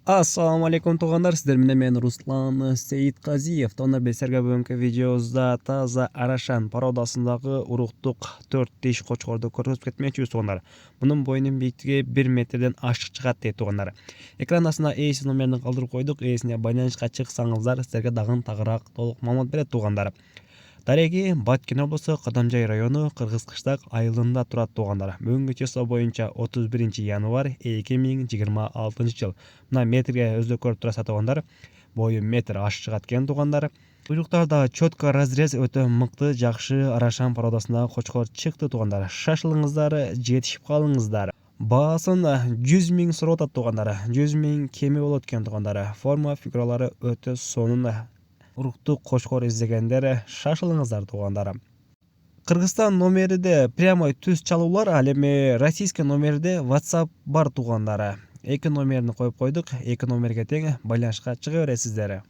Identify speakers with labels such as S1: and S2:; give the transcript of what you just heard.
S1: Assalamu alaikum туугандар, сиздер менен мен Руслан Сейитказиев. Туугандар, безерге бүгүнкү видеобузда таза Арашан породасындагы уруктук 4 тиш кочкорду көрсөтүп кетмекчибиз туугандар. Мунун боюнун бийиктиги 1 метрден ашык чыгат дейт туугандар. Экран астына ээси номерин калтырып койдук. Ээсине байланышка чыксаңыздар сиздерге дагы тагыраак толук маалымат берет туугандар. Дареги Баткен облусу Кадамжай району Кыргыз-Кыштак айылында турат туугандар. Бүгүнкү число боюнча 31 январь 2026 жыл. Мына метрге өзү көрүп турасыздар туугандар. Бою метр ашык чыгат экен туугандар. Буйруктарда четко разрез өтө мыкты, жакшы Арашан породасындагы кочкор чыкты туугандар. Шашылыңыздар, жетишип калыңыздар. Баасын 100 000 сурап атат туугандар. 100 000 кеми болот экен туугандар. Форма фигуралары өтө сонун. Уруктук кочкор издегендер шашылыңыздар туугандар. Кыргызстан номериде прямой түз чалуулар, ал эми российский номерде WhatsApp бар туугандар. Эки номерин коюп койдук. Эки номерге тең байланышка чыга бересиздер.